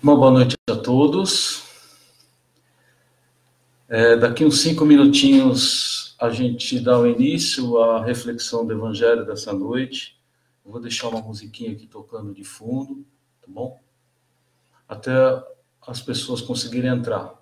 Uma boa noite a todos. Daqui uns 5 minutinhos a gente dá o início à reflexão do Evangelho dessa noite. Eu vou deixar uma musiquinha aqui tocando de fundo, tá bom? Até as pessoas conseguirem entrar.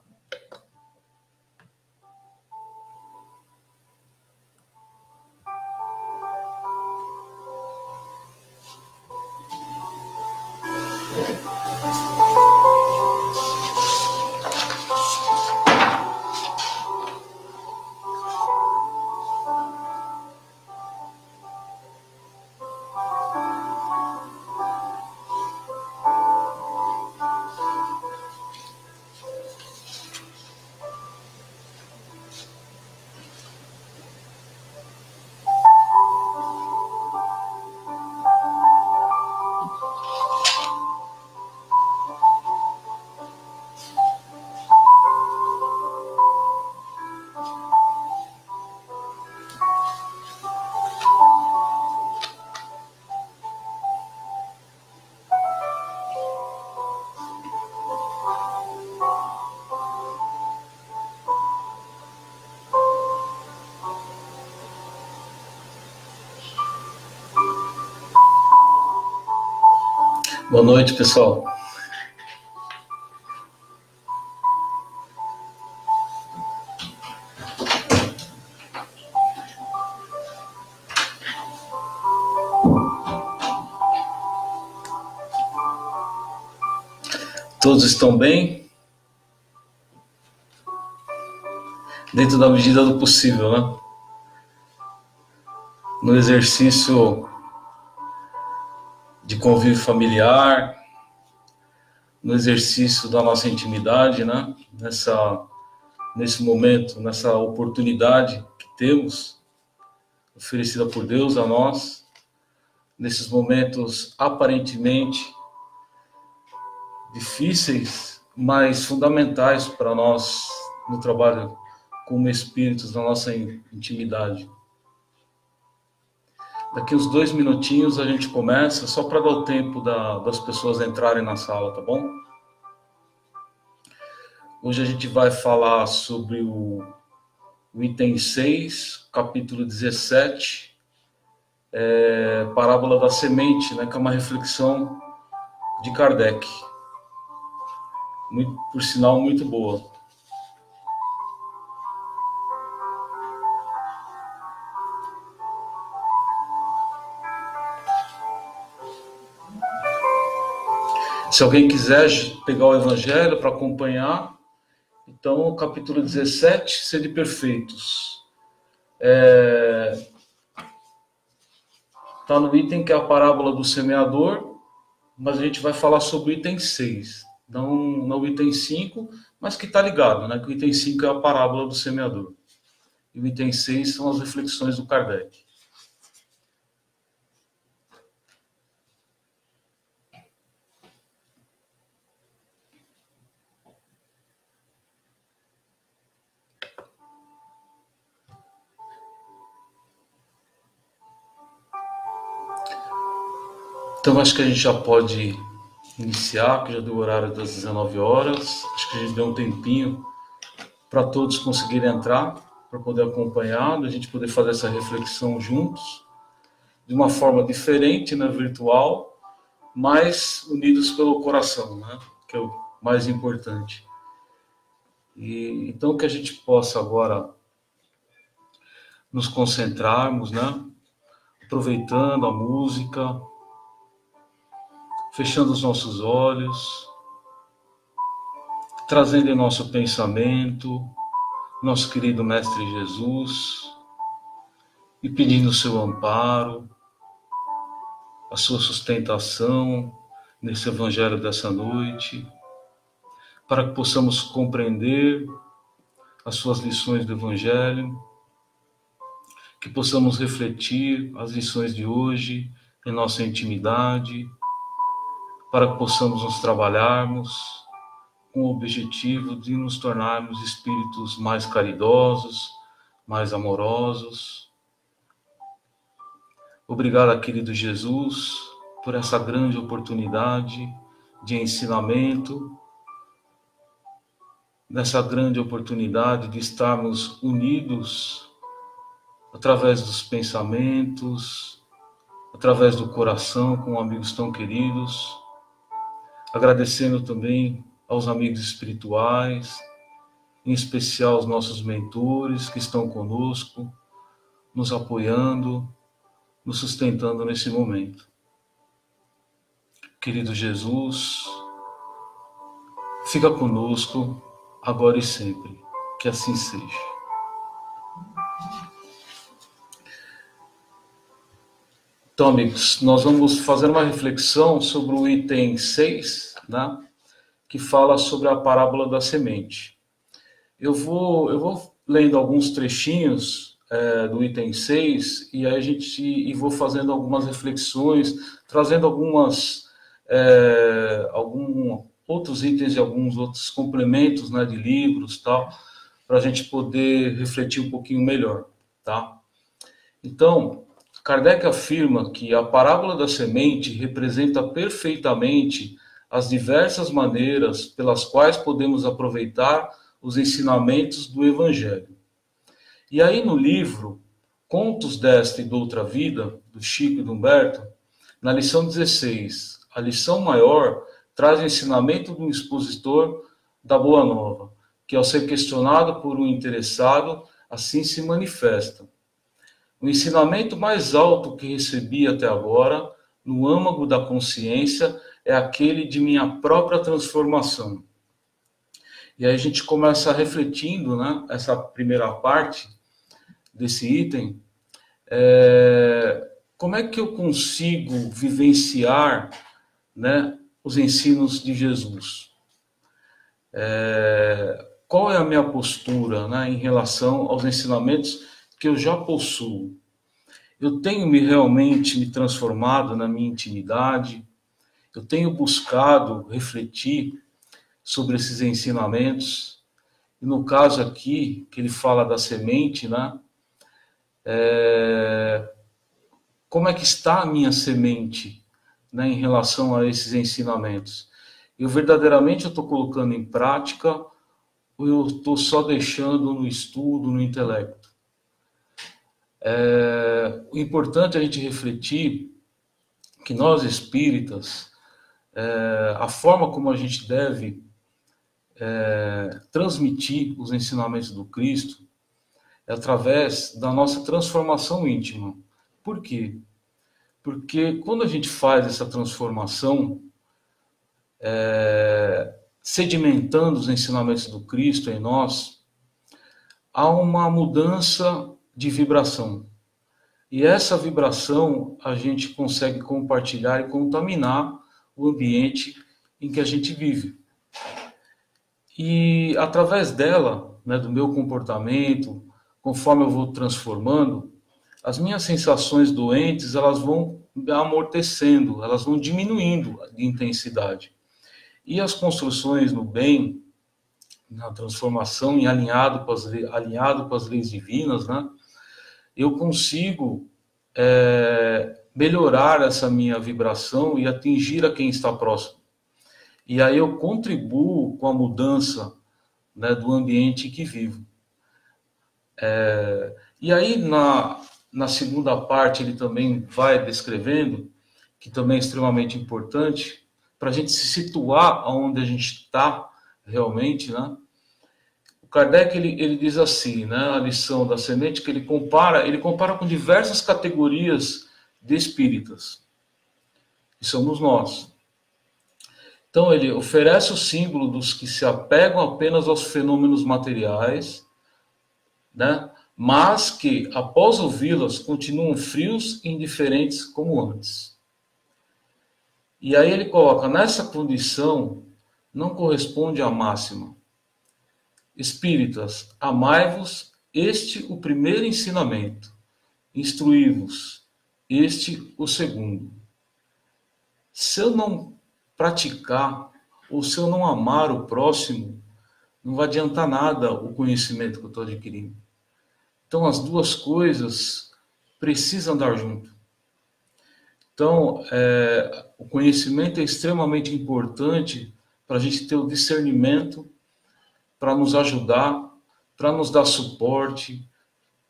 Boa noite, pessoal. Todos estão bem? Dentro da medida do possível, né? No exercício de convívio familiar, no exercício da nossa intimidade, né? Nesse momento, nessa oportunidade que temos, oferecida por Deus a nós, nesses momentos aparentemente difíceis, mas fundamentais para nós no trabalho como espíritos, na nossa intimidade. Daqui uns 2 minutinhos a gente começa, só para dar o tempo das pessoas entrarem na sala, tá bom? Hoje a gente vai falar sobre o item 6, capítulo 17, parábola da semente, né, que é uma reflexão de Kardec. Por sinal, muito boa. Se alguém quiser pegar o Evangelho para acompanhar, então, o capítulo 17, Sede Perfeitos. Está no item que é a parábola do semeador, mas a gente vai falar sobre o item 6, não o item 5, mas que está ligado, né? Que o item 5 é a parábola do semeador. E o item 6 são as reflexões do Kardec. Então, acho que a gente já pode iniciar, que já deu o horário das 19 horas. Acho que a gente deu um tempinho para todos conseguirem entrar, para poder acompanhar, a gente poder fazer essa reflexão juntos, de uma forma diferente, né, virtual, mas unidos pelo coração, né, que é o mais importante. E então que a gente possa agora nos concentrarmos, né, aproveitando a música, fechando os nossos olhos, trazendo em nosso pensamento nosso querido Mestre Jesus e pedindo o seu amparo, a sua sustentação nesse Evangelho dessa noite, para que possamos compreender as suas lições do Evangelho, que possamos refletir as lições de hoje em nossa intimidade, para que possamos nos trabalharmos com o objetivo de nos tornarmos espíritos mais caridosos, mais amorosos. Obrigado, querido Jesus, por essa grande oportunidade de ensinamento, nessa grande oportunidade de estarmos unidos através dos pensamentos, através do coração, com amigos tão queridos, agradecendo também aos amigos espirituais, em especial aos nossos mentores que estão conosco, nos apoiando, nos sustentando nesse momento. Querido Jesus, fica conosco agora e sempre, que assim seja. Então, amigos, nós vamos fazer uma reflexão sobre o item 6, né, que fala sobre a parábola da semente. Eu vou lendo alguns trechinhos do item 6 e aí vou fazendo algumas reflexões, trazendo alguns outros itens e alguns outros complementos, né, de livros, tal, para a gente poder refletir um pouquinho melhor, tá? Então, Kardec afirma que a parábola da semente representa perfeitamente as diversas maneiras pelas quais podemos aproveitar os ensinamentos do Evangelho. E aí no livro Contos desta e d'Outra Vida, do Chico e do Humberto, na lição 16, a lição maior traz o ensinamento do expositor da Boa Nova, que ao ser questionado por um interessado, assim se manifesta. O ensinamento mais alto que recebi até agora, no âmago da consciência, é aquele de minha própria transformação. E aí a gente começa refletindo, né, essa primeira parte desse item, como é que eu consigo vivenciar, né, os ensinos de Jesus? Qual é a minha postura, né, em relação aos ensinamentos que eu já possuo? Eu tenho realmente me transformado na minha intimidade? Eu tenho buscado refletir sobre esses ensinamentos? E no caso aqui, que ele fala da semente, né? Como é que está a minha semente, né, em relação a esses ensinamentos? Eu verdadeiramente estou colocando em prática ou eu estou só deixando no estudo, no intelecto? O importante é a gente refletir que nós espíritas, a forma como a gente deve transmitir os ensinamentos do Cristo é através da nossa transformação íntima. Por quê? Porque quando a gente faz essa transformação, sedimentando os ensinamentos do Cristo em nós, há uma mudança de vibração. E essa vibração a gente consegue compartilhar e contaminar o ambiente em que a gente vive. E através dela, né, do meu comportamento, conforme eu vou transformando, as minhas sensações doentes, elas vão amortecendo, elas vão diminuindo de intensidade. E as construções no bem, na transformação, alinhado com as leis divinas, né, eu consigo melhorar essa minha vibração e atingir a quem está próximo. E aí eu contribuo com a mudança, né, do ambiente em que vivo. E aí na segunda parte ele também vai descrevendo, que também é extremamente importante, para a gente se situar onde a gente está realmente, né? O Kardec ele diz assim, né, a lição da semente, que ele compara com diversas categorias de espíritas, que somos nós. Então ele oferece o símbolo dos que se apegam apenas aos fenômenos materiais, né, mas que, após ouvi-las, continuam frios e indiferentes como antes. E aí ele coloca, nessa condição, não corresponde à máxima: espíritas, amai-vos, este o primeiro ensinamento, instruí-vos, este o segundo. Se eu não praticar, ou se eu não amar o próximo, não vai adiantar nada o conhecimento que eu estou adquirindo. Então as duas coisas precisam andar junto. Então, o conhecimento é extremamente importante para a gente ter o discernimento, para nos ajudar, para nos dar suporte,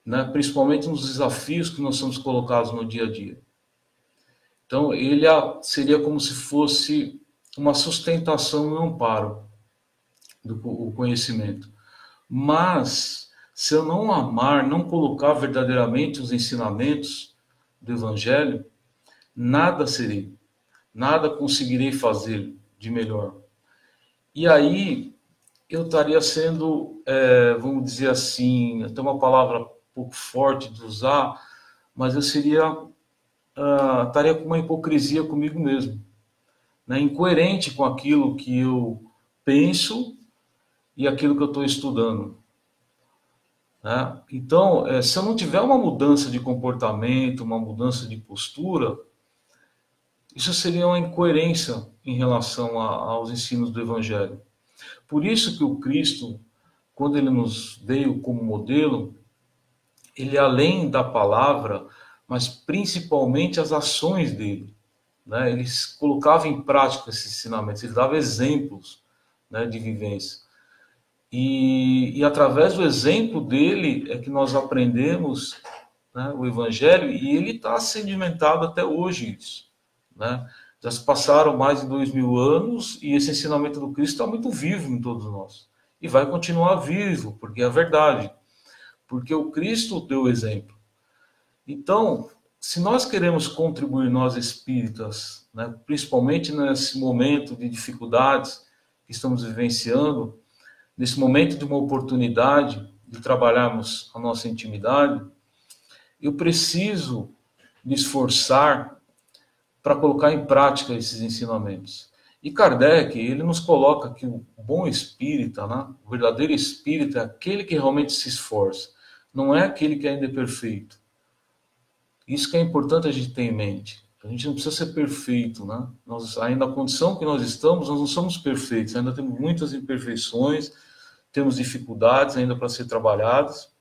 né? Principalmente nos desafios que nós somos colocados no dia a dia. Então, ele seria como se fosse uma sustentação e um amparo do conhecimento. Mas, se eu não amar, não colocar verdadeiramente os ensinamentos do Evangelho, nada serei, nada conseguirei fazer de melhor. E aí, eu estaria sendo, vamos dizer assim, até uma palavra um pouco forte de usar, mas eu estaria com uma hipocrisia comigo mesmo, né? Incoerente com aquilo que eu penso e aquilo que eu estou estudando, né? Então, se eu não tiver uma mudança de comportamento, uma mudança de postura, isso seria uma incoerência em relação aos ensinos do Evangelho. Por isso que o Cristo, quando ele nos veio como modelo, ele além da palavra, mas principalmente as ações dele, né? Ele colocava em prática esses ensinamentos, ele dava exemplos, né, de vivência. E através do exemplo dele é que nós aprendemos, né, o Evangelho, e ele está sedimentado até hoje isso, né? Já se passaram mais de 2000 anos e esse ensinamento do Cristo está muito vivo em todos nós. E vai continuar vivo, porque é a verdade. Porque o Cristo deu o exemplo. Então, se nós queremos contribuir, nós espíritas, né, principalmente nesse momento de dificuldades que estamos vivenciando, nesse momento de uma oportunidade de trabalharmos a nossa intimidade, eu preciso me esforçar para colocar em prática esses ensinamentos. E Kardec, ele nos coloca que o bom espírita, né, o verdadeiro espírita é aquele que realmente se esforça, não é aquele que ainda é perfeito. Isso que é importante a gente ter em mente. A gente não precisa ser perfeito, né? Nós, ainda na condição que nós estamos, nós não somos perfeitos, ainda temos muitas imperfeições, temos dificuldades ainda para ser trabalhadas.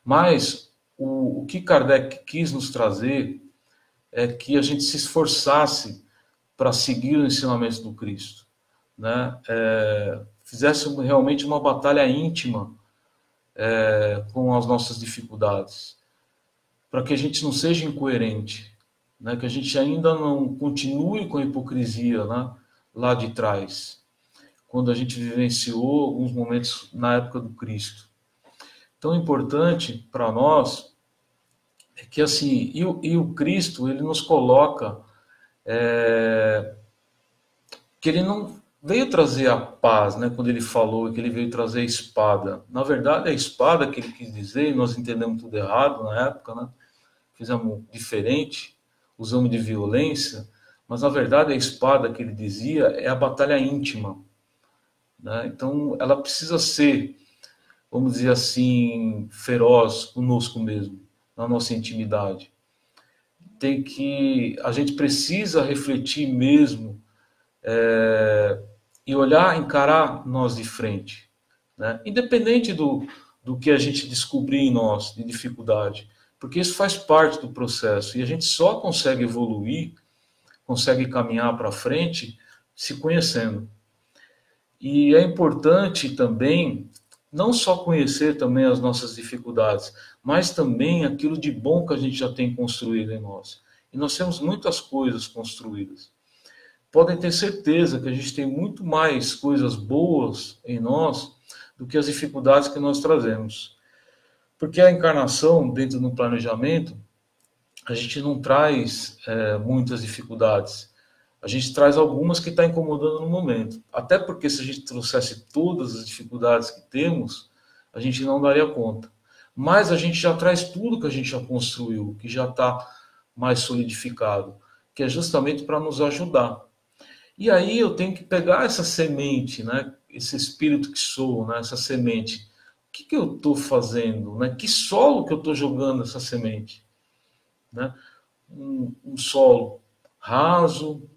Mas o que Kardec quis nos trazer é que a gente se esforçasse para seguir os ensinamentos do Cristo, né? Fizesse realmente uma batalha íntima com as nossas dificuldades, para que a gente não seja incoerente, né? Que a gente ainda não continue com a hipocrisia, né, lá de trás, quando a gente vivenciou alguns momentos na época do Cristo. Tão importante para nós é que assim, o Cristo, ele nos coloca que ele não veio trazer a paz, né, quando ele falou que ele veio trazer a espada. Na verdade, a espada que ele quis dizer, nós entendemos tudo errado na época, né? Fizemos diferente, usamos de violência, mas na verdade a espada que ele dizia é a batalha íntima, né? Então ela precisa ser, vamos dizer assim, feroz conosco mesmo, na nossa intimidade. A gente precisa refletir mesmo, e olhar, encarar nós de frente, né? Independente do que a gente descobrir em nós de dificuldade, porque isso faz parte do processo e a gente só consegue evoluir, consegue caminhar para frente se conhecendo. E é importante também não só conhecer também as nossas dificuldades, mas também aquilo de bom que a gente já tem construído em nós. E nós temos muitas coisas construídas. Podem ter certeza que a gente tem muito mais coisas boas em nós do que as dificuldades que nós trazemos. Porque a encarnação, dentro do planejamento, a gente não traz muitas dificuldades. A gente traz algumas que está incomodando no momento. Até porque se a gente trouxesse todas as dificuldades que temos, a gente não daria conta. Mas a gente já traz tudo que a gente já construiu, que já está mais solidificado, que é justamente para nos ajudar. E aí eu tenho que pegar essa semente, né? Esse espírito que sou, né? Essa semente. O que eu estou fazendo? Né? Que solo que eu estou jogando essa semente? Né? Um solo raso,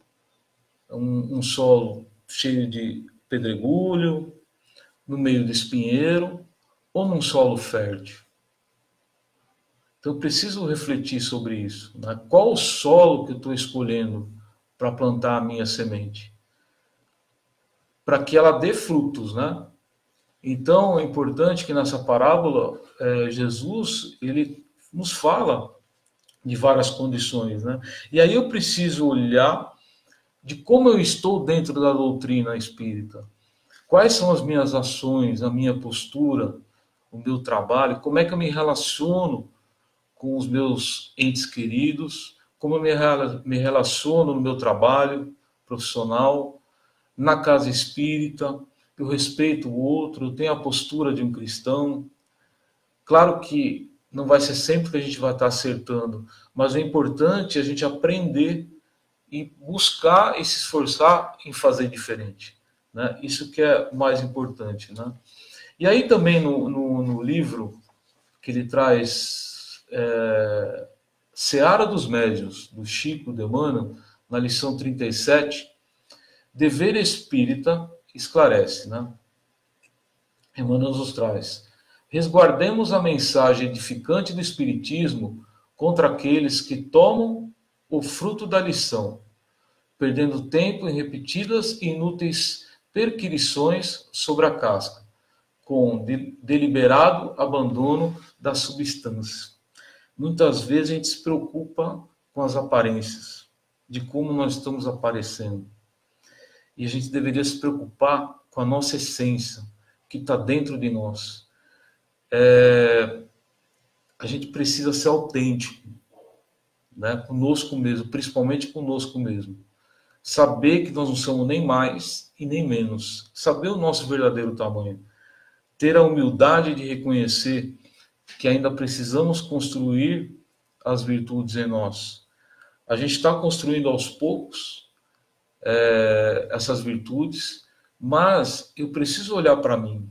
um solo cheio de pedregulho, no meio do espinheiro, ou num solo fértil? Então, eu preciso refletir sobre isso, né? Qual o solo que eu estou escolhendo para plantar a minha semente? Para que ela dê frutos, né? Então, é importante que nessa parábola, Jesus, ele nos fala de várias condições, né? E aí eu preciso olhar de como eu estou dentro da doutrina espírita. Quais são as minhas ações, a minha postura, o meu trabalho, como é que eu me relaciono com os meus entes queridos, como eu me relaciono no meu trabalho profissional, na casa espírita, eu respeito o outro, eu tenho a postura de um cristão. Claro que não vai ser sempre que a gente vai estar acertando, mas é importante a gente aprender e buscar e se esforçar em fazer diferente, né? Isso que é o mais importante, né? E aí também no livro que ele traz Seara dos Médiuns, do Chico de Emmanuel, na lição 37, Dever Espírita esclarece, né? Emmanuel nos traz: resguardemos a mensagem edificante do Espiritismo contra aqueles que tomam o fruto da lição, perdendo tempo em repetidas e inúteis perquirições sobre a casca, com deliberado abandono da substância. Muitas vezes a gente se preocupa com as aparências, de como nós estamos aparecendo. E a gente deveria se preocupar com a nossa essência, que está dentro de nós. A gente precisa ser autêntico, né? Conosco mesmo, principalmente conosco mesmo. Saber que nós não somos nem mais e nem menos. Saber o nosso verdadeiro tamanho. Ter a humildade de reconhecer que ainda precisamos construir as virtudes em nós. A gente está construindo aos poucos essas virtudes, mas eu preciso olhar para mim.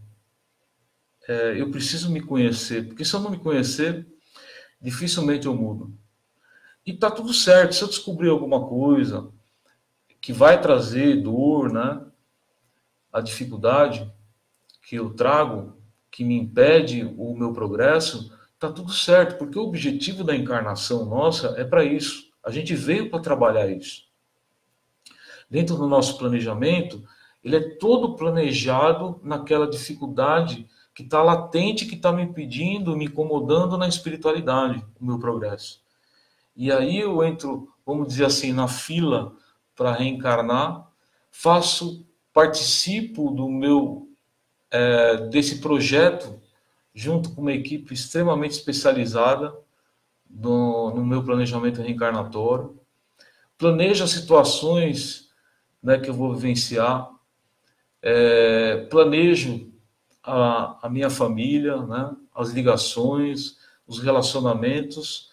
Eu preciso me conhecer, porque se eu não me conhecer, dificilmente eu mudo. E tá tudo certo, se eu descobrir alguma coisa que vai trazer dor, né, a dificuldade que eu trago, que me impede o meu progresso, tá tudo certo, porque o objetivo da encarnação nossa é para isso. A gente veio para trabalhar isso. Dentro do nosso planejamento, ele é todo planejado naquela dificuldade que está latente, que está me impedindo, me incomodando na espiritualidade, o meu progresso. E aí eu entro, vamos dizer assim, na fila para reencarnar, participo do meu desse projeto junto com uma equipe extremamente especializada no meu planejamento reencarnatório, planejo as situações, né, que eu vou vivenciar, planejo a minha família, né, as ligações, os relacionamentos.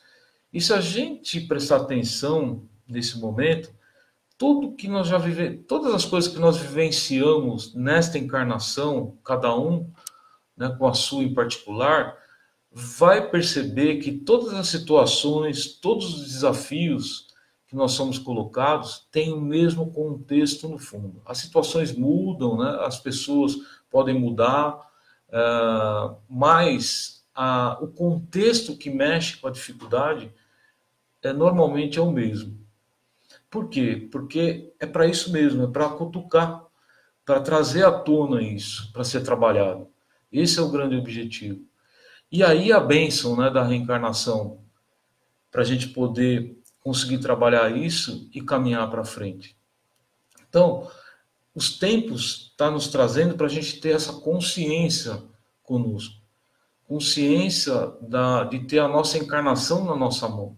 E se a gente prestar atenção nesse momento, todas as coisas que nós vivenciamos nesta encarnação, cada um, né, com a sua em particular, vai perceber que todas as situações, todos os desafios que nós somos colocados têm o mesmo contexto no fundo. As situações mudam, né? As pessoas podem mudar, mas o contexto que mexe com a dificuldade normalmente é o mesmo. Por quê? Porque é para isso mesmo, é para cutucar, para trazer à tona isso, para ser trabalhado. Esse é o grande objetivo. E aí a bênção, né, da reencarnação, para a gente poder conseguir trabalhar isso e caminhar para frente. Então, os tempos estão nos trazendo para a gente ter essa consciência conosco. Consciência de ter a nossa encarnação na nossa mão.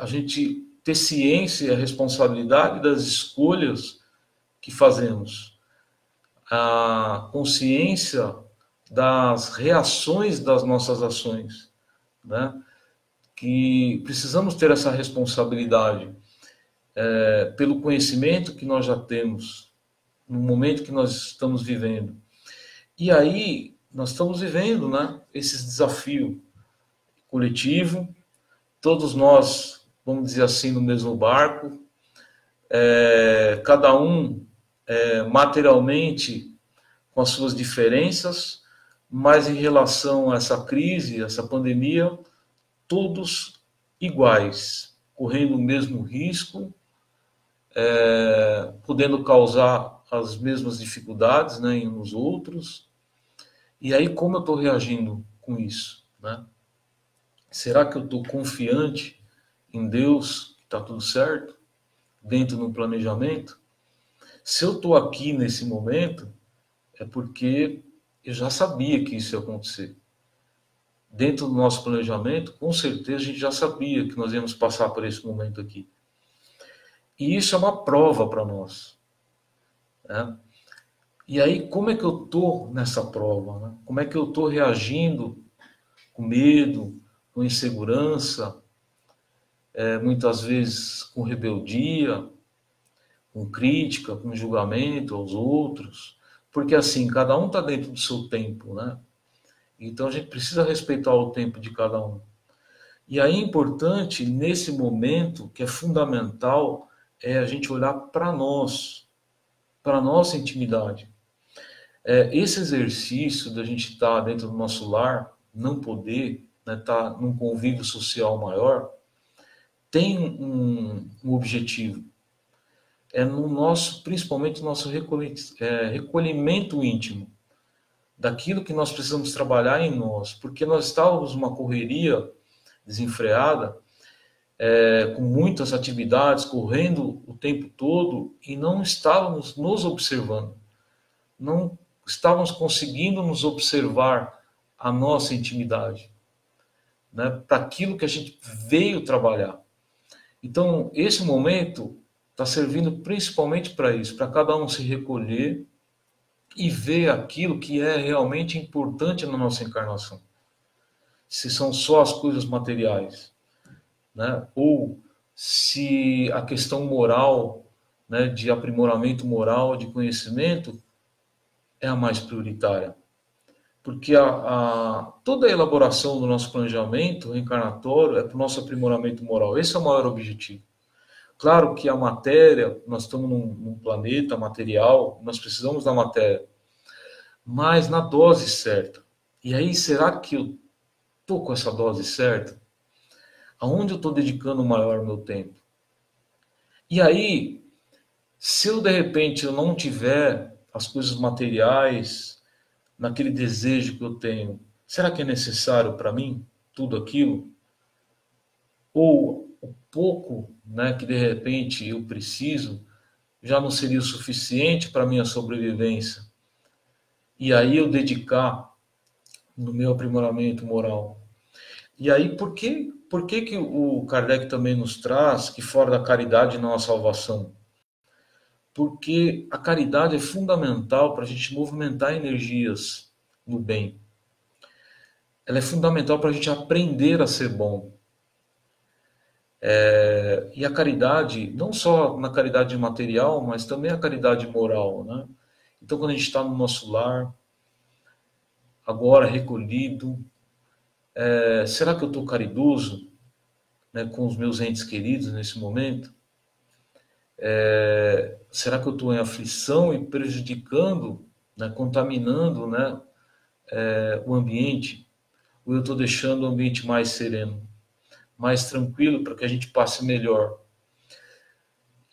A gente ter ciência e a responsabilidade das escolhas que fazemos. A consciência das reações das nossas ações, né? Que precisamos ter essa responsabilidade pelo conhecimento que nós já temos, no momento que nós estamos vivendo. E aí, nós estamos vivendo, né, esse desafio coletivo, todos nós, vamos dizer assim, no mesmo barco, cada um materialmente com as suas diferenças, mas em relação a essa crise, essa pandemia, todos iguais, correndo o mesmo risco, podendo causar as mesmas dificuldades, né, em uns outros. E aí, como eu estou reagindo com isso, né? Será que eu estou confiante em Deus, que está tudo certo, dentro do planejamento? Se eu estou aqui nesse momento, é porque eu já sabia que isso ia acontecer. Dentro do nosso planejamento, com certeza a gente já sabia que nós íamos passar por esse momento aqui. E isso é uma prova para nós, né? E aí, como é que eu estou nessa prova, né? Como é que eu estou reagindo com medo, com insegurança, muitas vezes com rebeldia, com crítica, com julgamento aos outros, porque assim, cada um está dentro do seu tempo, né? Então a gente precisa respeitar o tempo de cada um. E aí é importante, nesse momento, que é fundamental, é a gente olhar para nós, para a nossa intimidade. Esse exercício da gente estar dentro do nosso lar, não poder, né, estar num convívio social maior, tem um objetivo. É no nosso, principalmente no nosso recolhimento íntimo, daquilo que nós precisamos trabalhar em nós, porque nós estávamos numa correria desenfreada, com muitas atividades, correndo o tempo todo, e não estávamos nos observando, não estávamos conseguindo nos observar a nossa intimidade, né, para aquilo que a gente veio trabalhar. Então, esse momento está servindo principalmente para isso, para cada um se recolher e ver aquilo que é realmente importante na nossa encarnação. Se são só as coisas materiais, né? Ou se a questão moral, né, de aprimoramento moral, de conhecimento, é a mais prioritária. Porque toda a elaboração do nosso planejamento reencarnatório é para o nosso aprimoramento moral. Esse é o maior objetivo. Claro que a matéria, nós estamos num planeta material, nós precisamos da matéria, mas na dose certa. E aí, será que eu estou com essa dose certa? Aonde eu estou dedicando o maior meu tempo? E aí, se eu de repente eu não tiver as coisas materiais, naquele desejo que eu tenho, será que é necessário para mim tudo aquilo? Ou o pouco, né, que de repente eu preciso já não seria o suficiente para minha sobrevivência? E aí eu dedicar no meu aprimoramento moral. E aí, por que o Kardec também nos traz que fora da caridade não há salvação? Porque a caridade é fundamental para a gente movimentar energias no bem. Ela é fundamental para a gente aprender a ser bom. E a caridade, não só na caridade material, mas também a caridade moral, né? Então, quando a gente está no nosso lar, agora recolhido, será que eu estou caridoso, né, com os meus entes queridos nesse momento? Será que eu estou em aflição e prejudicando, né, contaminando, né, o ambiente? Ou eu estou deixando o ambiente mais sereno, mais tranquilo, para que a gente passe melhor?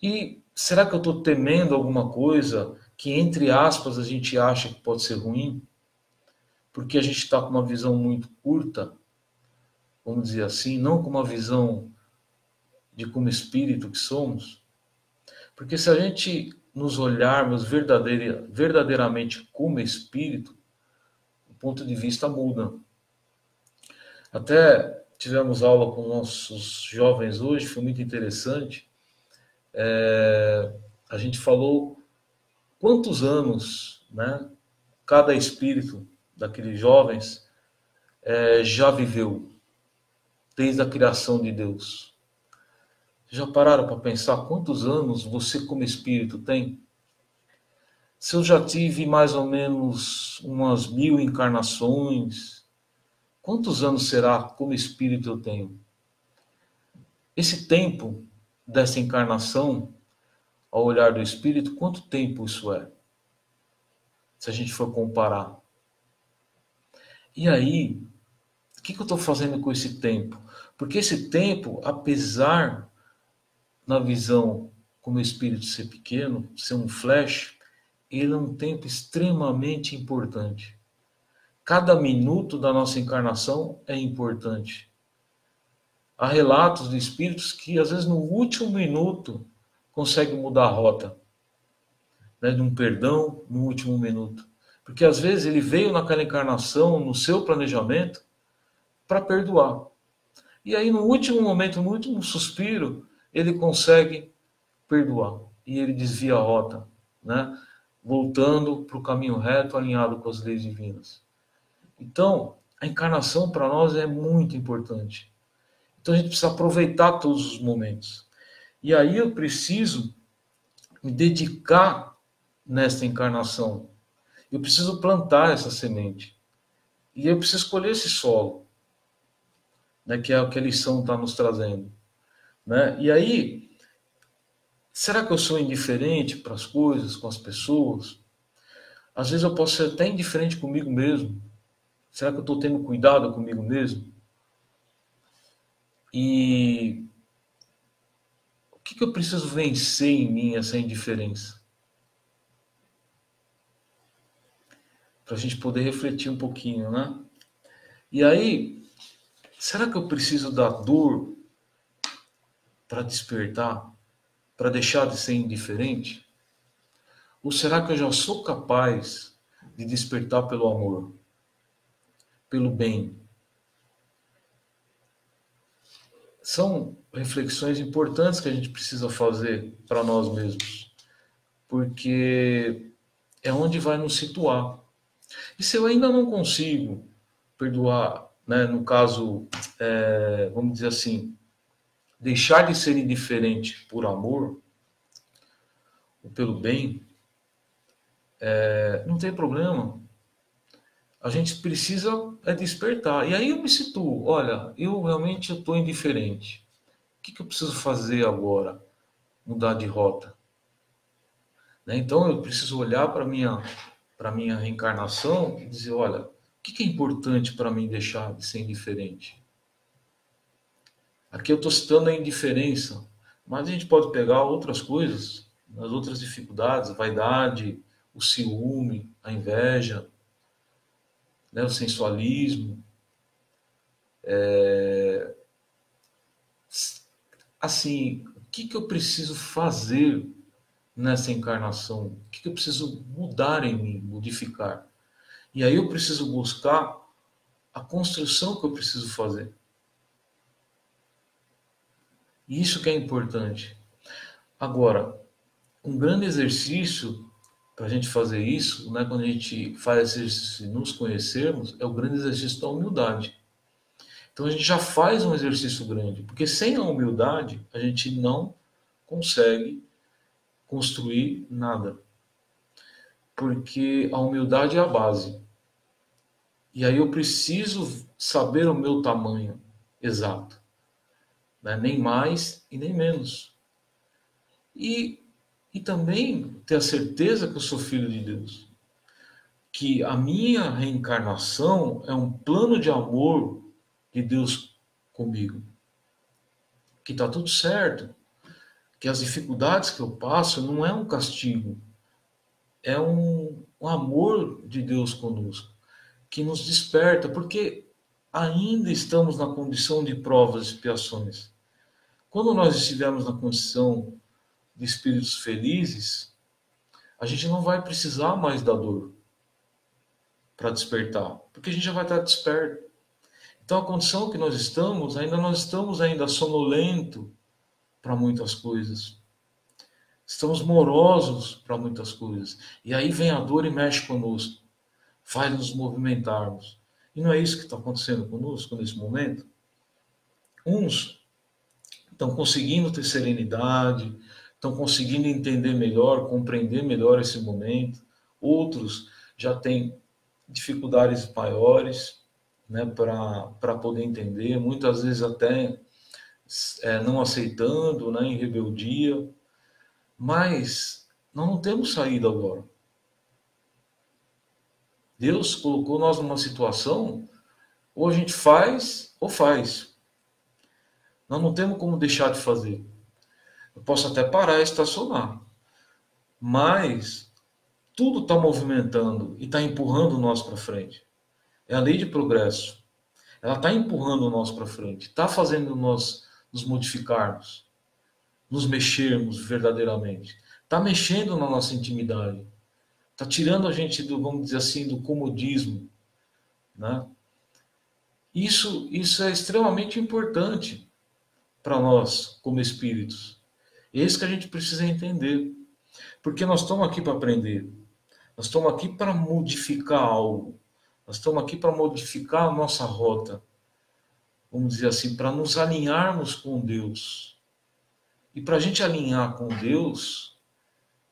E será que eu estou temendo alguma coisa que, entre aspas, a gente acha que pode ser ruim? Porque a gente está com uma visão muito curta, vamos dizer assim, não com uma visão de como espírito que somos. Porque se a gente nos olharmos verdadeiramente como espírito, o ponto de vista muda. Até tivemos aula com nossos jovens hoje, foi muito interessante. A gente falou quantos anos, né, cada espírito daqueles jovens já viveu desde a criação de Deus. Já pararam para pensar quantos anos você como espírito tem? Se eu já tive mais ou menos umas 1000 encarnações, quantos anos será como espírito eu tenho? Esse tempo dessa encarnação, ao olhar do espírito, quanto tempo isso é? Se a gente for comparar. E aí, o que eu estou fazendo com esse tempo? Porque esse tempo, apesar na visão como o espírito ser pequeno, ser um flash, ele é um tempo extremamente importante. Cada minuto da nossa encarnação é importante. Há relatos de espíritos que, às vezes, no último minuto, conseguem mudar a rota, né, de um perdão no último minuto. Porque, às vezes, ele veio naquela encarnação, no seu planejamento, para perdoar. E aí, no último momento, no último suspiro, ele consegue perdoar. E ele desvia a rota, né? Voltando para o caminho reto, alinhado com as leis divinas. Então, a encarnação para nós é muito importante. Então, a gente precisa aproveitar todos os momentos. E aí eu preciso me dedicar nesta encarnação. Eu preciso plantar essa semente. E eu preciso escolher esse solo, né, que é o que a lição está nos trazendo. Né? E aí, será que eu sou indiferente para as coisas, com as pessoas? Às vezes eu posso ser até indiferente comigo mesmo. Será que eu estou tendo cuidado comigo mesmo? E o que eu preciso vencer em mim, essa indiferença? Para a gente poder refletir um pouquinho, né? E aí, será que eu preciso da dor para despertar? Para deixar de ser indiferente? Ou será que eu já sou capaz de despertar pelo amor, pelo bem? São reflexões importantes que a gente precisa fazer para nós mesmos, porque é onde vai nos situar. E se eu ainda não consigo perdoar, né, no caso, vamos dizer assim, deixar de ser indiferente por amor, ou pelo bem, não tem problema. A gente precisa despertar. E aí eu me situo, olha, eu realmente estou indiferente. O que eu preciso fazer agora? Mudar de rota. Né? Então eu preciso olhar para minha reencarnação e dizer, olha, o que é importante para mim deixar de ser indiferente? Aqui eu estou citando a indiferença, mas a gente pode pegar outras coisas, as outras dificuldades, a vaidade, o ciúme, a inveja, né, o sensualismo. Assim, o que eu preciso fazer nessa encarnação? O que eu preciso mudar em mim, modificar? E aí eu preciso buscar a construção que eu preciso fazer. E isso que é importante. Agora, um grande exercício para a gente fazer isso, né, quando a gente faz esse exercício de nos conhecermos, é o grande exercício da humildade. Então a gente já faz um exercício grande, porque sem a humildade a gente não consegue construir nada. Porque a humildade é a base. E aí eu preciso saber o meu tamanho exato, né? Nem mais e nem menos. E, e também ter a certeza que eu sou filho de Deus. Que a minha reencarnação é um plano de amor de Deus comigo. Que está tudo certo. Que as dificuldades que eu passo não é um castigo. É um amor de Deus conosco. Que nos desperta. Porque ainda estamos na condição de provas e expiações. Quando nós estivermos na condição de espíritos felizes, a gente não vai precisar mais da dor para despertar, porque a gente já vai estar desperto. Então a condição que nós estamos ainda sonolento para muitas coisas. Estamos morosos para muitas coisas. E aí vem a dor e mexe conosco, faz nos movimentarmos. E não é isso que está acontecendo conosco nesse momento? Uns estão conseguindo ter serenidade, estão conseguindo entender melhor, compreender melhor esse momento. Outros já têm dificuldades maiores, né, para poder entender, muitas vezes até não aceitando, né, em rebeldia. Mas nós não temos saída agora. Deus colocou nós numa situação, ou a gente faz, ou faz. Nós não temos como deixar de fazer. Eu posso até parar e estacionar, mas tudo está movimentando e está empurrando nós para frente. É a lei de progresso. Ela está empurrando nós para frente, está fazendo nós nos modificarmos, nos mexermos verdadeiramente. Está mexendo na nossa intimidade. Está tirando a gente do, vamos dizer assim, do comodismo, né? Isso é extremamente importante para nós, como espíritos. É isso que a gente precisa entender. Porque nós estamos aqui para aprender. Nós estamos aqui para modificar algo. Nós estamos aqui para modificar a nossa rota. Vamos dizer assim, para nos alinharmos com Deus. E para a gente alinhar com Deus,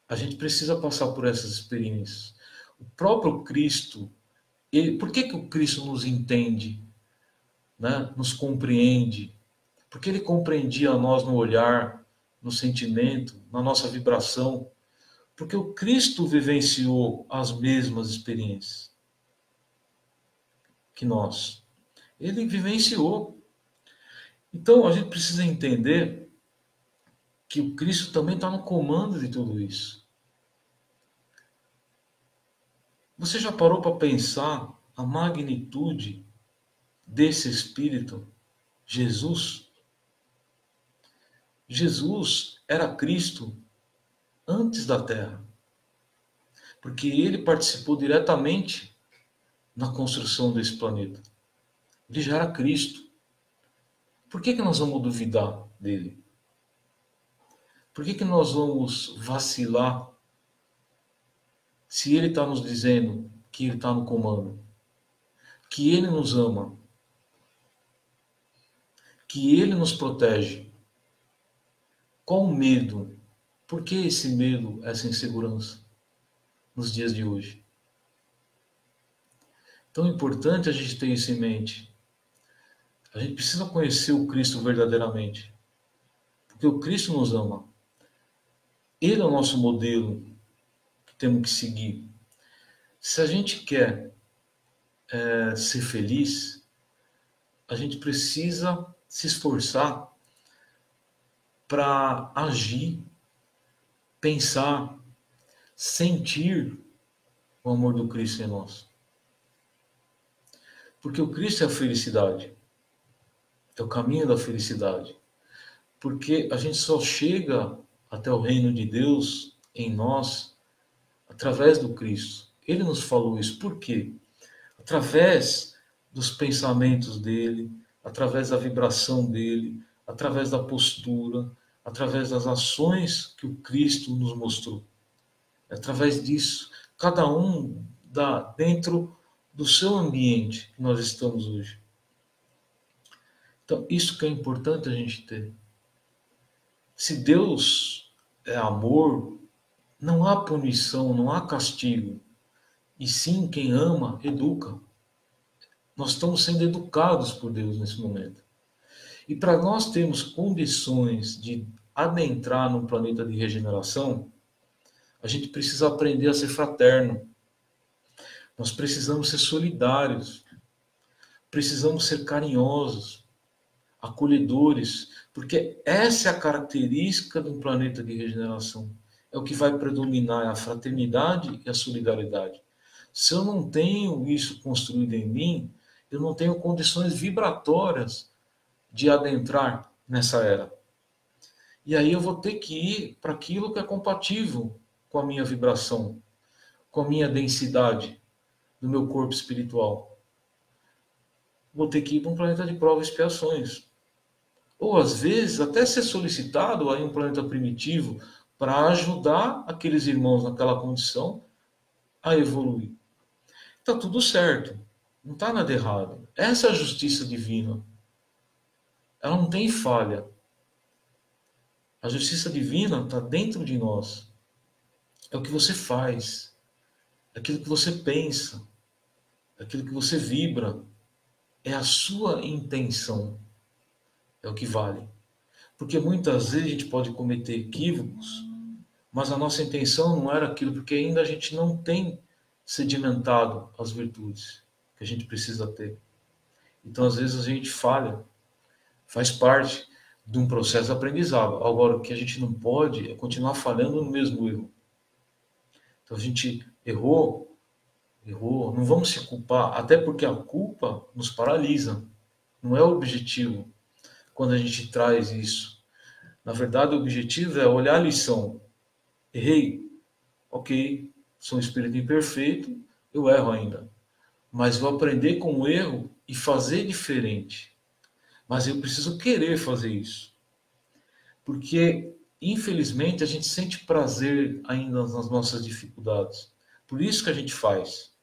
a gente precisa passar por essas experiências. O próprio Cristo, por que o Cristo nos entende, né? Nos compreende? Porque ele compreendia nós no olhar, no sentimento, na nossa vibração. Porque o Cristo vivenciou as mesmas experiências que nós. Ele vivenciou. Então a gente precisa entender que o Cristo também está no comando de tudo isso. Você já parou para pensar a magnitude desse Espírito, Jesus? Jesus era Cristo antes da Terra, porque ele participou diretamente na construção desse planeta. Ele já era Cristo. Por que nós vamos duvidar dele? Por que nós vamos vacilar se ele está nos dizendo que ele está no comando, que ele nos ama, que ele nos protege? Qual o medo? Por que esse medo, essa insegurança nos dias de hoje? Tão importante a gente ter isso em mente. A gente precisa conhecer o Cristo verdadeiramente, porque o Cristo nos ama. Ele é o nosso modelo que temos que seguir. Se a gente quer ser feliz, a gente precisa se esforçar para agir, pensar, sentir o amor do Cristo em nós. Porque o Cristo é a felicidade, é o caminho da felicidade. Porque a gente só chega até o reino de Deus em nós através do Cristo. Ele nos falou isso. Por quê? Através dos pensamentos dele, através da vibração dele, através da postura, através das ações que o Cristo nos mostrou. É através disso, cada um dá dentro do seu ambiente que nós estamos hoje. Então, isso que é importante a gente ter. Se Deus é amor, não há punição, não há castigo. E sim, quem ama, educa. Nós estamos sendo educados por Deus nesse momento. E para nós termos condições de adentrar num planeta de regeneração, a gente precisa aprender a ser fraterno. Nós precisamos ser solidários. Precisamos ser carinhosos, acolhedores, porque essa é a característica de um planeta de regeneração. É o que vai predominar, é a fraternidade e a solidariedade. Se eu não tenho isso construído em mim, eu não tenho condições vibratórias de adentrar nessa era. E aí eu vou ter que ir para aquilo que é compatível com a minha vibração, com a minha densidade do meu corpo espiritual. Vou ter que ir para um planeta de provas e expiações. Ou às vezes até ser solicitado a um planeta primitivo para ajudar aqueles irmãos naquela condição a evoluir. Está tudo certo, não está nada errado. Essa é a justiça divina. Ela não tem falha. A justiça divina está dentro de nós. É o que você faz, é aquilo que você pensa, é aquilo que você vibra, é a sua intenção, é o que vale. Porque muitas vezes a gente pode cometer equívocos, mas a nossa intenção não era aquilo, porque ainda a gente não tem sedimentado as virtudes que a gente precisa ter. Então, às vezes, a gente falha, faz parte de um processo de aprendizado. Agora, o que a gente não pode é continuar falhando no mesmo erro. Então, a gente errou, não vamos se culpar, até porque a culpa nos paralisa. Não é o objetivo quando a gente traz isso. Na verdade, o objetivo é olhar a lição. Errei, ok, sou um espírito imperfeito, eu erro ainda. Mas vou aprender com o erro e fazer diferente. Mas eu preciso querer fazer isso. Porque, infelizmente, a gente sente prazer ainda nas nossas dificuldades. Por isso que a gente faz.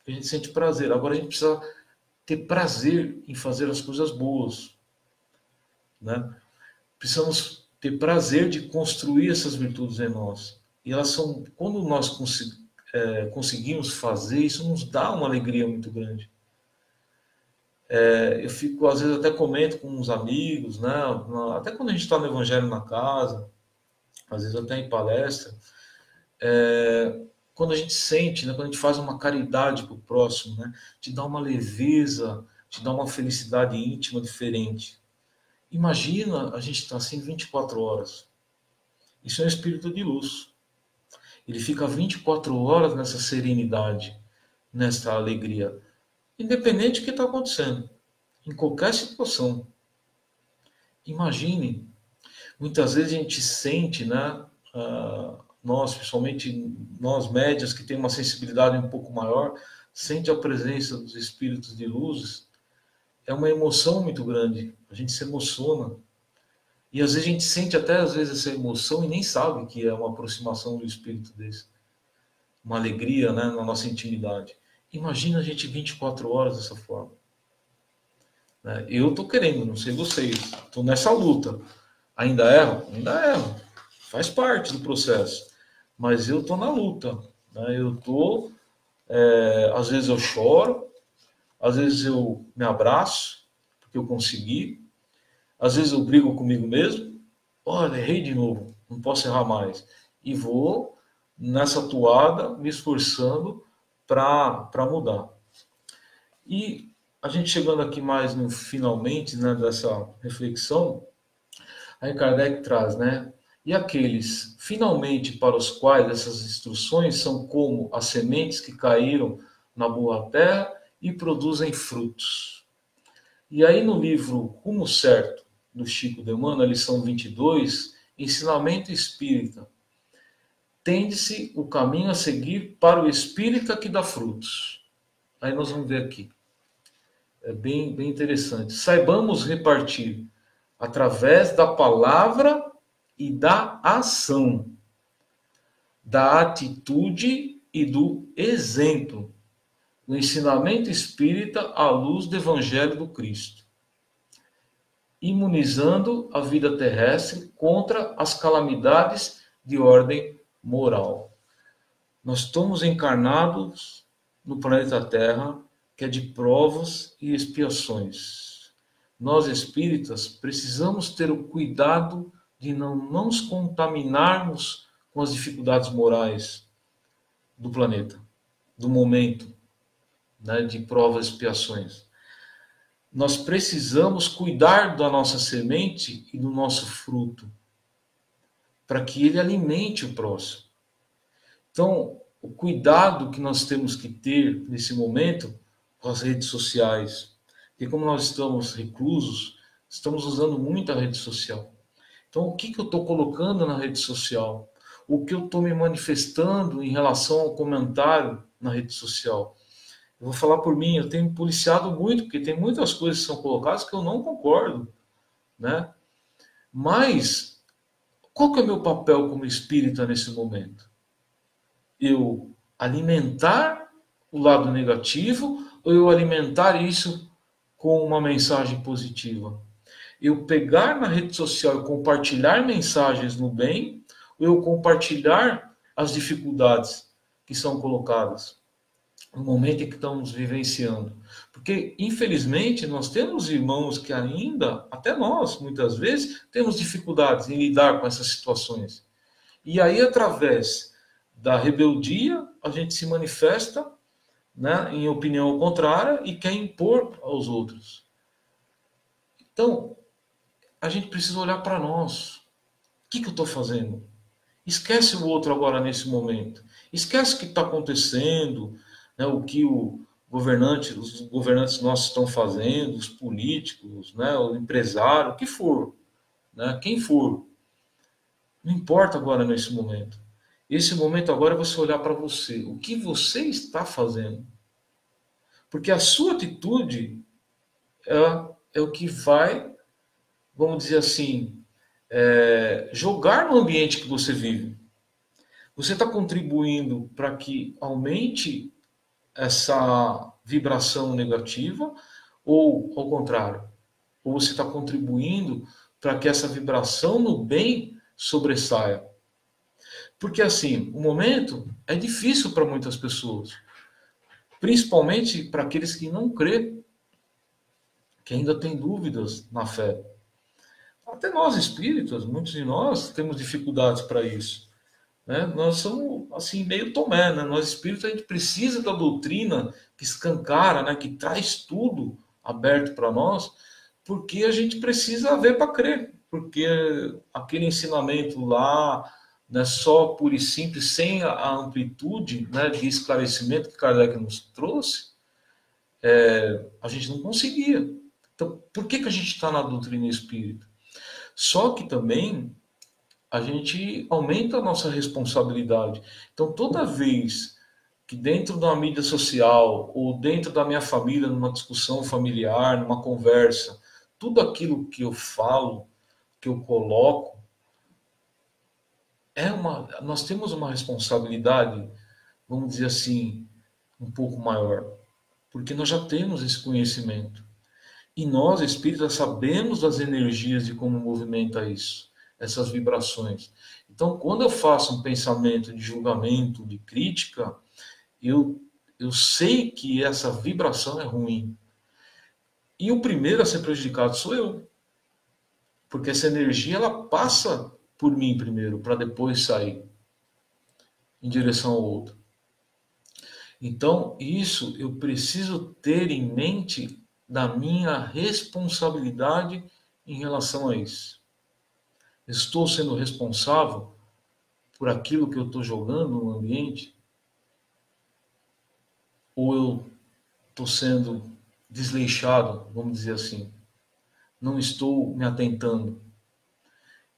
A gente sente prazer. Agora a gente precisa ter prazer em fazer as coisas boas. Né? Precisamos ter prazer de construir essas virtudes em nós. E elas são, quando nós conseguimos fazer, isso nos dá uma alegria muito grande. Eu fico, às vezes, até comento com uns amigos, né? Até quando a gente está no Evangelho na casa, às vezes até em palestra, quando a gente sente, né? Quando a gente faz uma caridade para o próximo, né? Te dá uma leveza, te dá uma felicidade íntima diferente. Imagina a gente estar assim 24 horas. Isso é um espírito de luz. Ele fica 24 horas nessa serenidade, nessa alegria. Independente do que está acontecendo. Em qualquer situação. Imagine. Muitas vezes a gente sente, né? Nós, principalmente nós médios, que tem uma sensibilidade um pouco maior, sente a presença dos espíritos de luzes. É uma emoção muito grande. A gente se emociona. E às vezes a gente sente até às vezes essa emoção e nem sabe que é uma aproximação do espírito desse. Uma alegria, né, na nossa intimidade. Imagina a gente 24 horas dessa forma. Eu estou querendo, não sei vocês. Estou nessa luta. Ainda erro? Ainda erro. Faz parte do processo. Mas eu estou na luta. Eu estou... às vezes eu choro. Às vezes eu me abraço, porque eu consegui. Às vezes eu brigo comigo mesmo. Olha, errei de novo, não posso errar mais. E vou nessa toada, me esforçando para mudar. E a gente chegando aqui mais no finalmente, né, dessa reflexão, aí Kardec traz, né? E aqueles, finalmente, para os quais essas instruções são como as sementes que caíram na boa terra e produzem frutos. E aí no livro Rumo Certo, do Chico de Emmanuel, lição 22, ensinamento espírita. Tende-se o caminho a seguir para o espírita que dá frutos. Aí nós vamos ver aqui. É bem interessante. Saibamos repartir através da palavra e da ação, da atitude e do exemplo, no ensinamento espírita à luz do Evangelho do Cristo, imunizando a vida terrestre contra as calamidades de ordem moral. Nós estamos encarnados no planeta Terra, que é de provas e expiações. Nós espíritas precisamos ter o cuidado de não nos contaminarmos com as dificuldades morais do planeta, do momento, né, de provas e expiações. Nós precisamos cuidar da nossa semente e do nosso fruto, para que ele alimente o próximo. Então, o cuidado que nós temos que ter nesse momento com as redes sociais, porque como nós estamos reclusos, estamos usando muito a rede social. Então, o que eu estou colocando na rede social? O que eu estou me manifestando em relação ao comentário na rede social? Eu vou falar por mim, eu tenho me policiado muito, porque tem muitas coisas que são colocadas que eu não concordo, né? Mas, qual que é o meu papel como espírita nesse momento? Eu alimentar o lado negativo ou eu alimentar isso com uma mensagem positiva? Eu pegar na rede social e compartilhar mensagens no bem ou eu compartilhar as dificuldades que são colocadas no momento em que estamos vivenciando? Porque, infelizmente, nós temos irmãos que ainda, até nós, muitas vezes, temos dificuldades em lidar com essas situações. E aí, através da rebeldia, a gente se manifesta, né, em opinião contrária e quer impor aos outros. Então, a gente precisa olhar para nós. O que eu estou fazendo? Esquece o outro agora nesse momento. Esquece o que está acontecendo, né, o que os governantes nossos estão fazendo, os políticos, né, o empresário, o que for, né, quem for. Não importa agora nesse momento. Esse momento agora é você olhar para você. O que você está fazendo? Porque a sua atitude é o que vai, vamos dizer assim, jogar no ambiente que você vive. Você está contribuindo para que aumente essa vibração negativa ou ao contrário? Ou você está contribuindo para que essa vibração no bem sobressaia? Porque assim, o momento é difícil para muitas pessoas, principalmente para aqueles que não crêem, que ainda têm dúvidas na fé. Até nós espíritas, muitos de nós temos dificuldades para isso. Né? Nós somos assim meio Tomé, né? Nós espíritas a gente precisa da doutrina que escancara, né? Que traz tudo aberto para nós, porque a gente precisa ver para crer, porque aquele ensinamento lá, né, só puro e simples, sem a amplitude, né, de esclarecimento que Kardec nos trouxe, a gente não conseguia. Então, por que a gente está na doutrina espírita? Só que também a gente aumenta a nossa responsabilidade. Então, toda vez que dentro da mídia social ou dentro da minha família, numa discussão familiar, numa conversa, tudo aquilo que eu falo, que eu coloco, nós temos uma responsabilidade, vamos dizer assim, um pouco maior, porque nós já temos esse conhecimento. E nós, espíritas, sabemos das energias de como movimenta isso, essas vibrações. Então, quando eu faço um pensamento de julgamento, de crítica, eu sei que essa vibração é ruim. E o primeiro a ser prejudicado sou eu. Porque essa energia ela passa por mim primeiro, para depois sair em direção ao outro. Então, isso eu preciso ter em mente da minha responsabilidade em relação a isso. Estou sendo responsável por aquilo que eu estou jogando no ambiente? Ou eu estou sendo desleixado, vamos dizer assim? Não estou me atentando.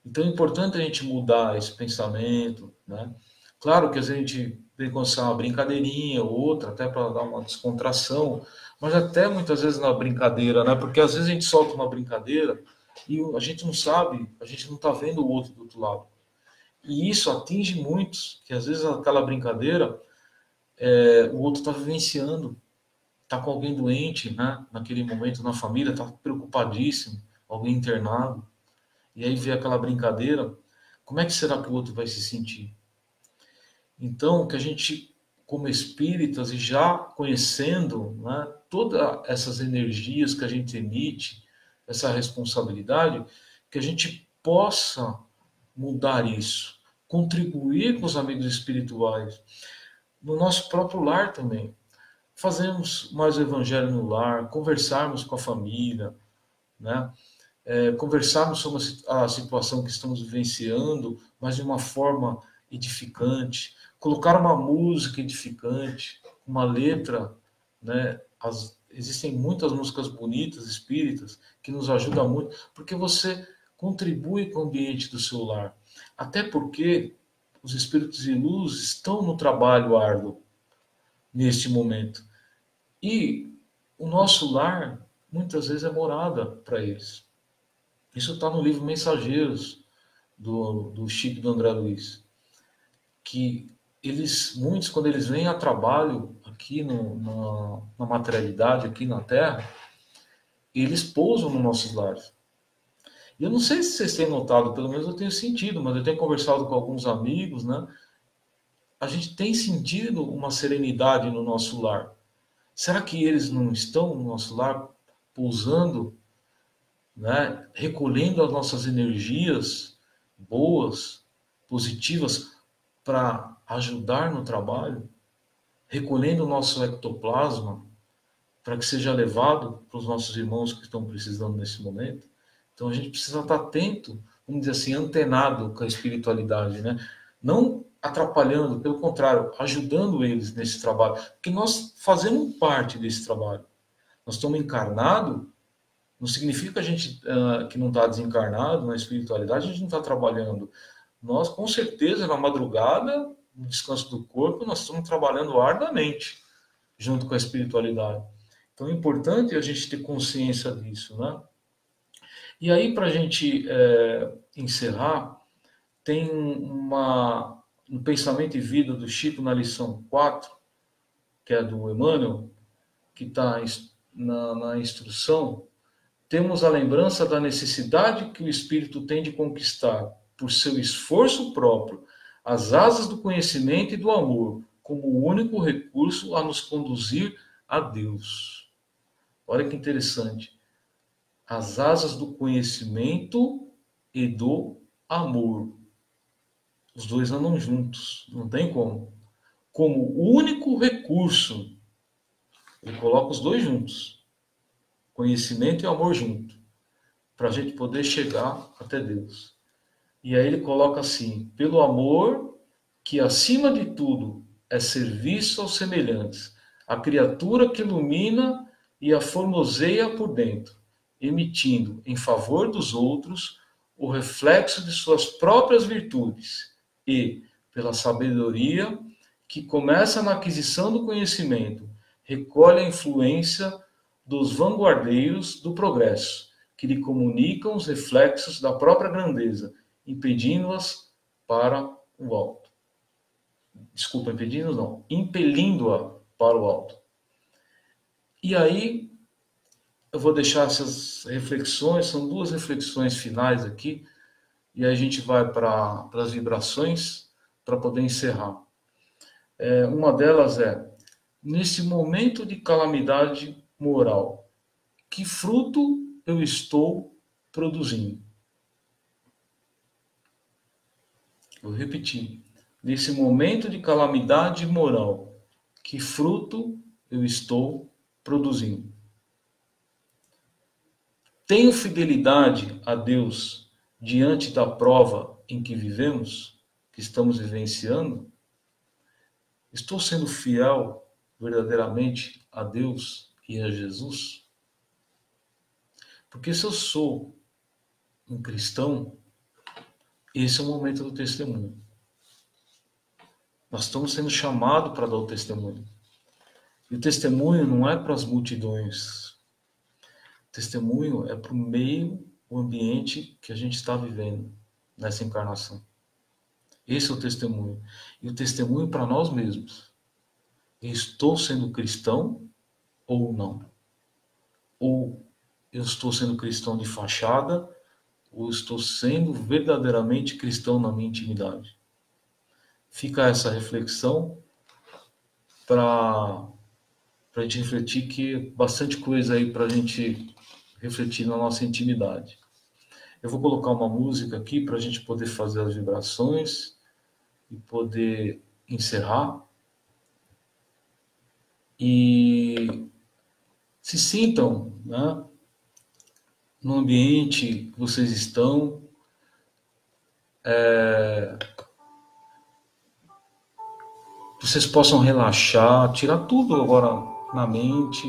Então é importante a gente mudar esse pensamento, né? Claro que a gente tem que começar uma brincadeirinha ou outra, até para dar uma descontração, mas até muitas vezes na brincadeira, né? Porque às vezes a gente solta uma brincadeira e a gente não sabe, a gente não está vendo o outro do outro lado. E isso atinge muitos, que às vezes aquela brincadeira, o outro está vivenciando, está com alguém doente, né? Naquele momento na família, está preocupadíssimo, alguém internado, e aí vê aquela brincadeira, como é que será que o outro vai se sentir? Então, que a gente, como espíritas, e já conhecendo, né, todas essas energias que a gente emite, essa responsabilidade, que a gente possa mudar isso, contribuir com os amigos espirituais, no nosso próprio lar também. Fazermos mais o evangelho no lar, conversarmos com a família, né? Conversarmos sobre a situação que estamos vivenciando, mas de uma forma edificante, colocar uma música edificante, uma letra, né? Existem muitas músicas bonitas, espíritas, que nos ajudam muito, porque você contribui com o ambiente do seu lar. Até porque os espíritos de luz estão no trabalho árduo neste momento. E o nosso lar, muitas vezes, é morada para eles. Isso está no livro Mensageiros, do Chico e do André Luiz. Que muitos, quando eles vêm a trabalho aqui na materialidade, aqui na Terra, eles pousam nos nossos lares. E eu não sei se vocês têm notado, pelo menos eu tenho sentido, mas eu tenho conversado com alguns amigos, né? A gente tem sentido uma serenidade no nosso lar. Será que eles não estão no nosso lar pousando, né? Recolhendo as nossas energias boas, positivas, para ajudar no trabalho, recolhendo o nosso ectoplasma para que seja levado para os nossos irmãos que estão precisando nesse momento. Então a gente precisa estar atento, vamos dizer assim, antenado com a espiritualidade, né? Não atrapalhando, pelo contrário, ajudando eles nesse trabalho, porque nós fazemos parte desse trabalho. Nós estamos encarnados, não significa que a gente que não está desencarnado na espiritualidade, a gente não está trabalhando. Nós, com certeza, na madrugada, no descanso do corpo, nós estamos trabalhando arduamente junto com a espiritualidade. Então é importante a gente ter consciência disso, né? E aí, para a gente encerrar, tem um pensamento e vida do Chico na lição 4, que é do Emmanuel, que está na instrução. Temos a lembrança da necessidade que o espírito tem de conquistar, por seu esforço próprio, as asas do conhecimento e do amor, como o único recurso a nos conduzir a Deus. Olha que interessante. As asas do conhecimento e do amor. Os dois andam juntos, não tem como. Como o único recurso, ele coloca os dois juntos. Conhecimento e amor junto. Para a gente poder chegar até Deus. E aí ele coloca assim: pelo amor que acima de tudo é serviço aos semelhantes, a criatura que ilumina e a formoseia por dentro, emitindo em favor dos outros o reflexo de suas próprias virtudes e, pela sabedoria que começa na aquisição do conhecimento, recolhe a influência dos vanguardeiros do progresso, que lhe comunicam os reflexos da própria grandeza, impedindo-as para o alto. Desculpa, impedindo não, impelindo-a para o alto. E aí, eu vou deixar essas reflexões, são duas reflexões finais aqui, e aí a gente vai para as vibrações para poder encerrar. Uma delas é: nesse momento de calamidade moral, que fruto eu estou produzindo? Vou repetir. Nesse momento de calamidade moral, que fruto eu estou produzindo? Tenho fidelidade a Deus diante da prova em que vivemos, que estamos vivenciando? Estou sendo fiel verdadeiramente a Deus e a Jesus? Porque se eu sou um cristão, esse é o momento do testemunho. Nós estamos sendo chamados para dar o testemunho. E o testemunho não é para as multidões. O testemunho é para o meio, o ambiente que a gente está vivendo nessa encarnação. Esse é o testemunho. E o testemunho para nós mesmos. Eu estou sendo cristão ou não? Ou eu estou sendo cristão de fachada, ou estou sendo verdadeiramente cristão na minha intimidade? Fica essa reflexão para a gente refletir, que é bastante coisa aí para a gente refletir na nossa intimidade. Eu vou colocar uma música aqui para a gente poder fazer as vibrações e poder encerrar. E se sintam, né, no ambiente que vocês estão, vocês possam relaxar, tirar tudo agora na mente,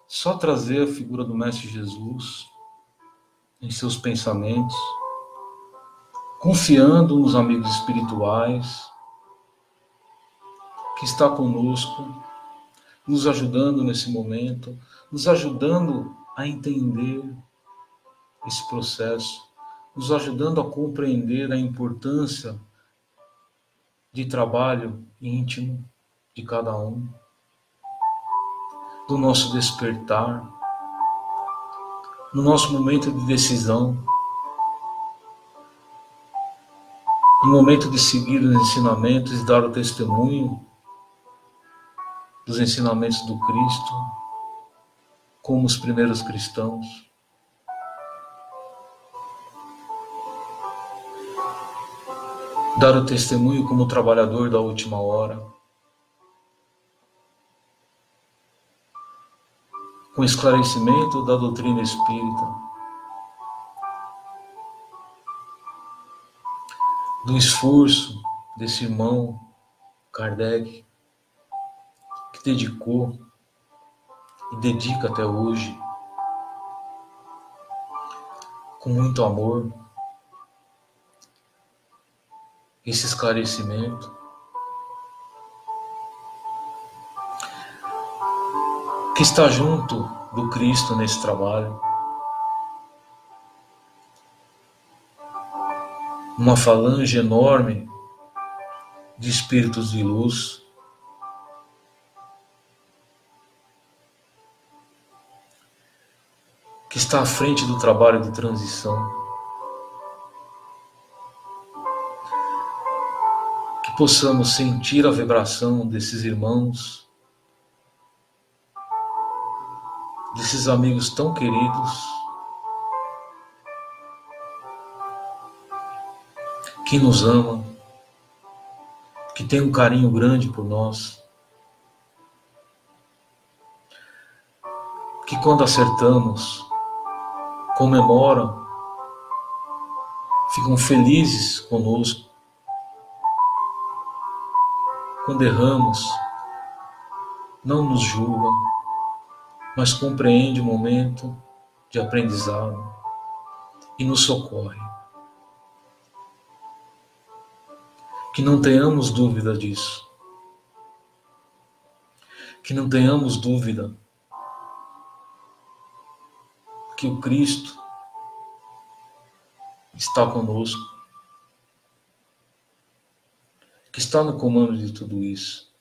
só trazer a figura do Mestre Jesus em seus pensamentos, confiando nos amigos espirituais que está conosco, nos ajudando nesse momento, nos ajudando a entender esse processo, nos ajudando a compreender a importância de trabalho íntimo de cada um, do nosso despertar, no nosso momento de decisão, no momento de seguir os ensinamentos e dar o testemunho dos ensinamentos do Cristo, como os primeiros cristãos. dar o testemunho como trabalhador da última hora, com esclarecimento da doutrina espírita, do esforço desse irmão Kardec, que dedicou e dedica até hoje, com muito amor, esse esclarecimento, que está junto do Cristo nesse trabalho, uma falange enorme de espíritos de luz, que está à frente do trabalho de transição, que possamos sentir a vibração desses irmãos, desses amigos tão queridos, que nos amam, que tem um carinho grande por nós, que quando acertamos, comemoram, ficam felizes conosco. Quando erramos, não nos julgam, mas compreendem o momento de aprendizado e nos socorre. Que não tenhamos dúvida disso. Que não tenhamos dúvida que o Cristo está conosco, que está no comando de tudo isso,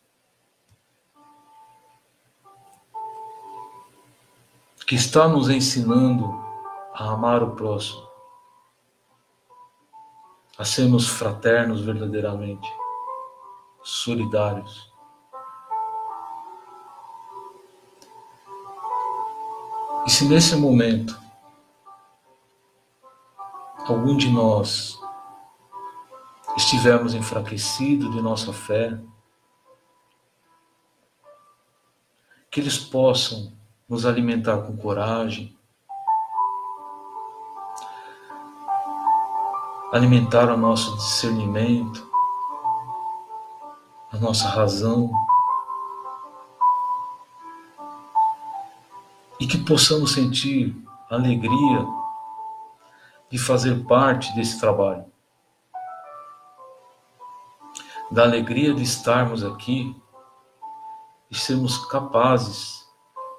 que está nos ensinando a amar o próximo, a sermos fraternos verdadeiramente, solidários. E se nesse momento algum de nós estivermos enfraquecidos de nossa fé, que eles possam nos alimentar com coragem, alimentar o nosso discernimento, a nossa razão, e que possamos sentir a alegria de fazer parte desse trabalho, da alegria de estarmos aqui e sermos capazes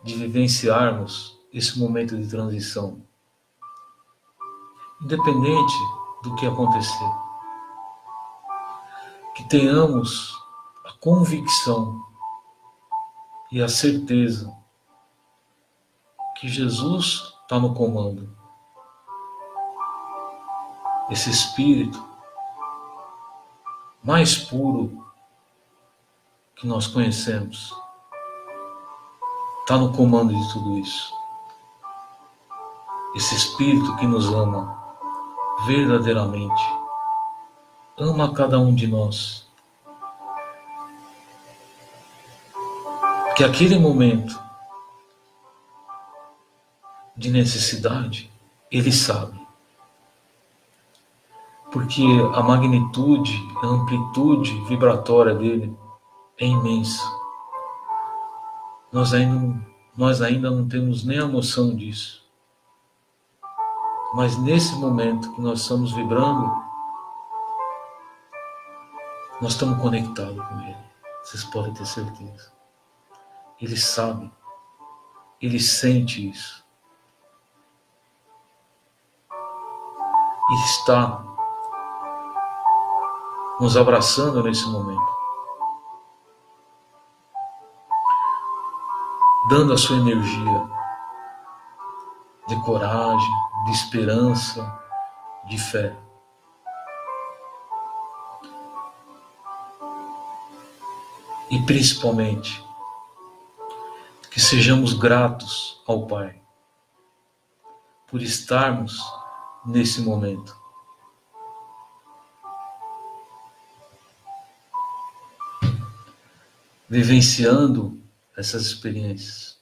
de vivenciarmos esse momento de transição, independente do que acontecer. Que tenhamos a convicção e a certeza que Jesus está no comando. Esse Espírito mais puro que nós conhecemos está no comando de tudo isso. Esse Espírito que nos ama verdadeiramente, ama cada um de nós. Que aquele momento de necessidade, Ele sabe. Porque a magnitude, a amplitude vibratória dele é imensa. Nós ainda não temos nem a noção disso. Mas nesse momento que nós estamos vibrando, nós estamos conectados com Ele. Vocês podem ter certeza. Ele sabe. Ele sente isso. E está nos abraçando nesse momento, dando a sua energia de coragem, de esperança, de fé. E principalmente, que sejamos gratos ao Pai por estarmos nesse momento. vivenciando essas experiências.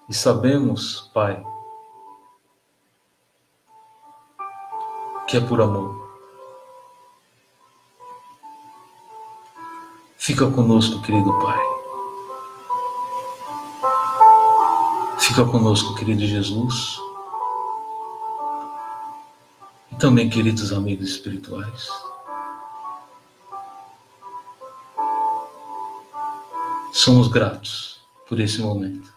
E sabemos, Pai, que é por amor. Fica conosco, querido Pai. Fica conosco, querido Jesus. E também, queridos amigos espirituais. Somos gratos por esse momento.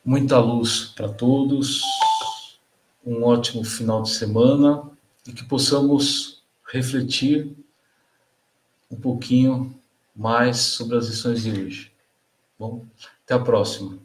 Muita luz para todos, um ótimo final de semana e que possamos refletir um pouquinho mais sobre as lições de hoje. Bom, até a próxima.